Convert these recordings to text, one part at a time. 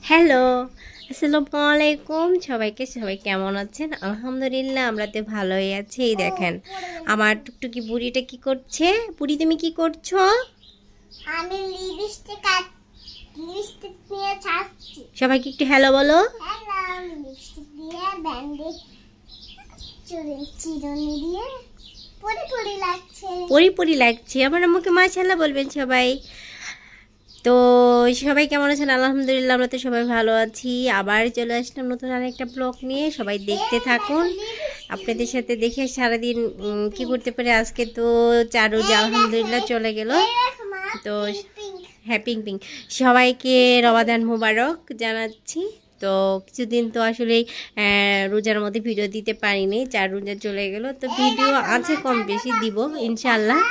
Hello, আসসালামু আলাইকুম সবাইকে। সবাই কেমন আছেন? আলহামদুলিল্লাহ আমরা তো ভালোই আছি। এই দেখেন আমার টুকটুকি বুড়িটা কি করছে। বুড়ি তুমি কি করছো? আমি লিপস্টিক নিয়ে ছাড়ছি। সবাইকে একটু হ্যালো বলো। হ্যালো, লিপস্টিক দিয়ে ব্যান্ডে চিরুনি দিয়ে পরি লাগছে। পরি পরি লাগছে। আমার আম্মুকে মাশাআল্লাহ বলবেন সবাই। তো সবাই কেমন আছেন? আলহামদুলিল্লাহ আমরা তো সবাই ভালো আছি। আবার চলে আসলাম নতুন আরেকটা ব্লগ নিয়ে। সবাই দেখতে থাকুন। আপনাদের সাথে দেখে সারাদিন কি করতে পারে। আজকে তো চারু যে আলহামদুলিল্লাহ চলে গেল। তো হ্যাঁ, পিং পিং সবাইকে রমাদান মুবারক জানাচ্ছি। তো কিছুদিন তো আসলে রোজার মধ্যে ভিডিও দিতে পারিনি, চার রোজা চলে গেল। তো ভিডিও আছে কম বেশি দিব ইনশাল্লাহ।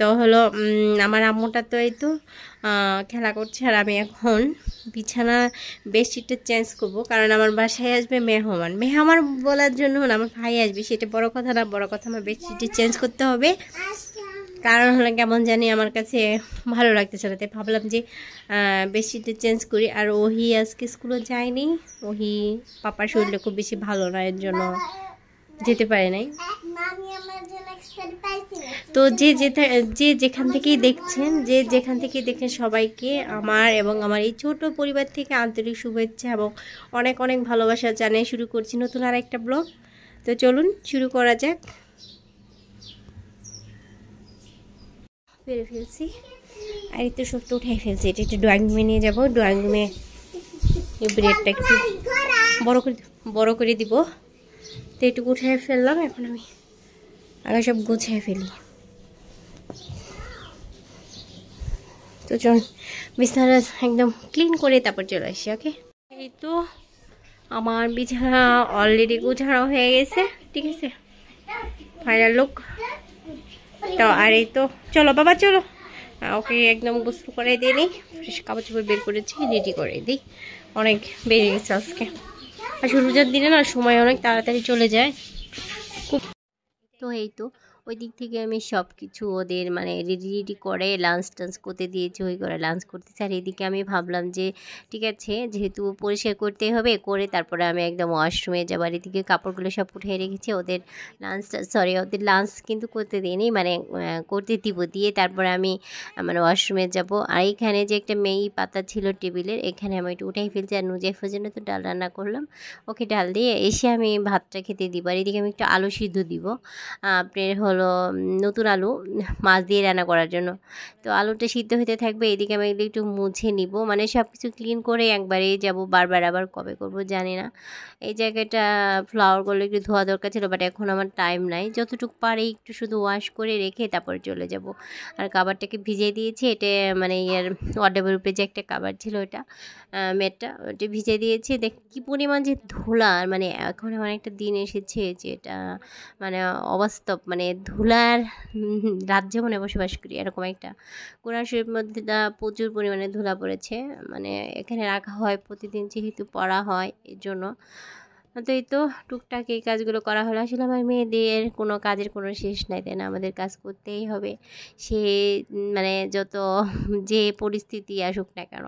তো হলো আমার আম্মুটা তো এই তো খেলা করছে, আর আমি এখন বিছানা বেডশিটটা চেঞ্জ করব, কারণ আমার বাসায় আসবে মেহমান বলার জন্য না, আমার ভাই আসবে, সেটা বড় কথা না। বড় কথা আমার বেডশিটটা চেঞ্জ করতে হবে, কারণ হলো কেমন জানি আমার কাছে ভালো লাগতেছে না, তাই ভাবলাম যে বেডশিটটা চেঞ্জ করি। আর ওহি আজকে স্কুলে যায়নি, ওহি পাপার শরীরটা খুব বেশি ভালো না, এর জন্য যেতে পারে নাই। তো যে যেখান থেকেই দেখছেন সবাইকে আমার এবং আমার এই ছোট পরিবার থেকে আন্তরিক শুভেচ্ছা এবং অনেক অনেক ভালোবাসা জানিয়ে শুরু করছি নতুন আর একটা ব্লগ। তো চলুন শুরু করা যাক। পেরে ফেলছি আর এই তো সবটা উঠাই ফেলছি। এটা একটু ড্রয়িং রুমে নিয়ে যাবো। ড্রয়িং রুমে ব্রেডটা একটু বড় করে দিব। তো একটু উঠাই ফেললাম, এখন আমি আগে সব গুছিয়ে ফেলি। তো চল বিছানা একদম ক্লিন করে তারপর চলে আসি। ওকে, এই তো আমার বিছানা অলরেডি গোছানো হয়ে গেছে, ঠিক আছে, ফাইনাল লুক। তো আর এই তো চলো বাবা চলো, ওকে একদম গোসল করে দিয়ে নিই, ফ্রেশ কাপড় চোপড় বের করেছি, রেডি করে দিই। অনেক বেড়ে গেছে আজকে, আসলে রোজার দিনে না সময় অনেক তাড়াতাড়ি চলে যায় খুব। তো এই তো ওই দিক থেকে আমি সব কিছু ওদের মানে রেডি করে লাঞ্চ টাঞ্চ করতে দিয়েছি, ওই করে লাঞ্চ করতেছি। আর এদিকে আমি ভাবলাম যে ঠিক আছে, যেহেতু পরিষ্কার করতে হবে, করে তারপরে আমি একদম ওয়াশরুমে যাবো। আর এদিকে কাপড়গুলো সব উঠিয়ে রেখেছি। ওদের ওদের লাঞ্চ কিন্তু করতে দিইনি, মানে করতে দিব, দিয়ে তারপরে আমি মানে ওয়াশরুমে যাব। আর এইখানে যে একটা মেই পাতা ছিল টেবিলের, এখানে আমি একটু উঠাই ফেলছি। আর নুজাইফের জন্য তো ডাল রান্না করলাম, ওকে ডাল দিয়ে এসে আমি ভাতটা খেতে দিব। আর এদিকে আমি একটু আলু সিদ্ধ দিব, আপনার হলো নতুন আলু মাছ দিয়ে রান্না করার জন্য। তো আলুটা সিদ্ধ হতে থাকবে, এদিকে আমি একটু মুছে নিব, মানে সব কিছু ক্লিন করে একবারে যাব, বারবার আবার কবে করব জানি না। এই জায়গাটা ফ্লাওয়ারগুলো একটু ধোয়া দরকার ছিল, বাট এখন আমার টাইম নাই। যতটুকু পারে একটু শুধু ওয়াশ করে রেখে তারপরে চলে যাব। আর কাবারটাকে ভিজিয়ে দিয়েছি, এটা মানে ইয়ার ওয়ার্ডরোবের উপরে যে একটা কাবার ছিল, ওটা মেটটা ওটা ভিজিয়ে দিয়েছি। দেখ কী পরিমাণ যে ধুলা, মানে এখন এমন একটা দিন এসেছে যে এটা মানে অবাস্তব, মানে ধুলার রাজ্যে মনে বসবাস করি এরকম একটা। কোরআন শরীফের মধ্যে প্রচুর পরিমাণে ধুলা পড়েছে, মানে এখানে রাখা হয় প্রতিদিন, যেহেতু পড়া হয় এর জন্য। তো এই তো টুকটাক এই কাজগুলো করা হলো। আসলে আমার মেয়েদের কোনো কাজের কোনো শেষ নাই, তাই না? আমাদের কাজ করতেই হবে, সে মানে যত যে পরিস্থিতি আসুক না কেন।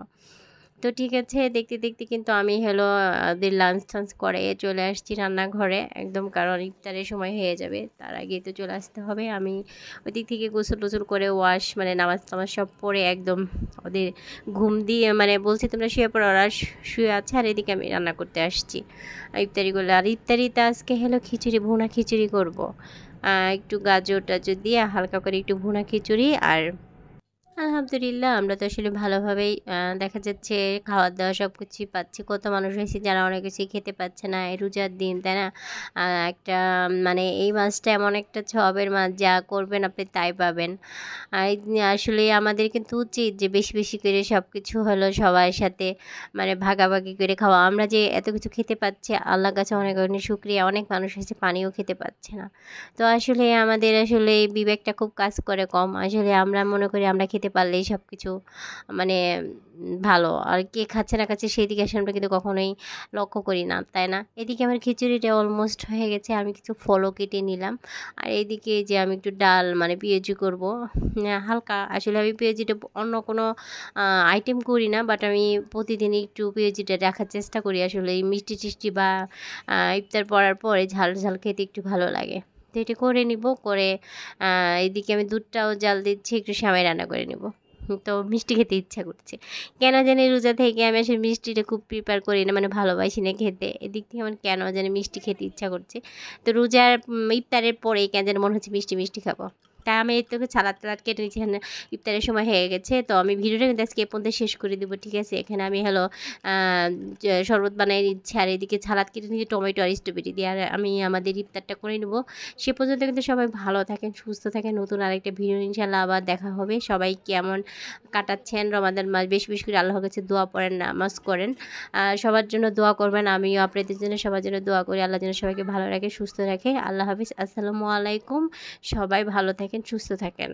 তো ঠিক আছে, দেখতে দেখতে কিন্তু আমি হলো ওদের লাঞ্চ টাঞ্চ করে চলে আসছি রান্নাঘরে একদম, কারণ ইফতারের সময় হয়ে যাবে, তার আগে তো চলে আসতে হবে। আমি ওই দিক থেকে গোসল টোসল করে ওয়াশ মানে নামাজ টামাজ সব পরে একদম ওদের ঘুম দিয়ে, মানে বলছি তোমরা শুয়ে পড়ো, ওরা শুয়ে আছে। আর এদিকে আমি রান্না করতে আসছি ইফতারিগুলো। আর ইফতারিতে আজকে হলো খিচুড়ি, ভুনা খিচুড়ি করবো, একটু গাজর টাজর দিয়ে হালকা করে একটু ভুনা খিচুড়ি। আর আলহামদুলিল্লাহ আমরা তো আসলে ভালোভাবেই দেখা যাচ্ছে খাওয়ার দাওয়া সব কিছুই পাচ্ছি। কত মানুষ হয়েছে যারা অনেক কিছুই খেতে পাচ্ছে না, এই রোজার দিন, তাই না? একটা মানে এই মাছটা এমন একটা সওয়াবের মাছ, যা করবেন আপনি তাই পাবেন। আসলে আমাদের কিন্তু উচিত যে বেশি বেশি করে সব কিছু হলো সবার সাথে মানে ভাগাভাগি করে খাওয়া। আমরা যে এত কিছু খেতে পাচ্ছি, আল্লাহর কাছে অনেক অনেক শুকরিয়া। অনেক মানুষ হয়েছে পানিও খেতে পাচ্ছে না। তো আসলে আমাদের আসলে বিবেকটা খুব কাজ করে কম। আসলে আমরা মনে করি আমরা খেতে খেতে পারলেই সব কিছু মানে ভালো। আর কে খাচ্ছে না খাচ্ছে সেই দিকে আমরা কিন্তু কখনোই লক্ষ্য করি না, তাই না? এদিকে আমার খিচুড়িটা অলমোস্ট হয়ে গেছে, আমি কিছু ফলও কেটে নিলাম। আর এইদিকে যে আমি একটু ডাল মানে পেঁয়াজি করব হালকা। আসলে আমি পেঁয়াজিটা অন্য কোনো আইটেম করি না, বাট আমি প্রতিদিন একটু পেঁয়াজিটা রাখার চেষ্টা করি। আসলে এই মিষ্টি টিষ্টি বা ইফতার পড়ার পরে ঝাল ঝাল খেতে একটু ভালো লাগে। তো এটা করে নিব, করে এইদিকে আমি দুধটাও জাল দিচ্ছি, একটু সেমাই রান্না করে নিব। তো মিষ্টি খেতে ইচ্ছা করছে, কেন জানি রোজা থেকে আমি আসলে মিষ্টিটা খুব প্রিপেয়ার করি না, মানে ভালোবাসি না খেতে। এদিক থেকে আমার কেন জানি মিষ্টি খেতে ইচ্ছা করছে। তো রোজার ইফতারের পরেই কেন যেন মনে হচ্ছে মিষ্টি মিষ্টি খাবো। তাই আমি এই তোকে সালাদ টালাদ কেটে নিচ্ছি, এখানে ইফতারের সময় হয়ে গেছে। তো আমি ভিডিওটা কিন্তু আজকে এ পর্যন্ত শেষ করে দেবো, ঠিক আছে? এখানে আমি শরবত বানিয়ে নিচ্ছি, আর এদিকে সালাদ কেটে নিচ্ছি টমেটো আর স্ট্রবেরি দিয়ে। আর আমি আমাদের ইফতারটা করে নেব। সে পর্যন্ত কিন্তু সবাই ভালো থাকেন, সুস্থ থাকেন। নতুন আরেকটা ভিডিও ইনশাল্লাহ আবার দেখা হবে। সবাই কেমন কাটাচ্ছেন রমাদান মাস, বেশি বেশি করে আল্লাহর কাছে দোয়া পড়েন, নামাজ করেন। সবার জন্য দোয়া করবেন, আমিও আপনাদের জন্য সবার জন্য দোয়া করি। আল্লাহ যেন সবাইকে ভালো রাখে, সুস্থ রাখে। আল্লাহ হাফিজ, আসসালামু আলাইকুম। সবাই ভালো থাকেন, সুস্থ থাকেন।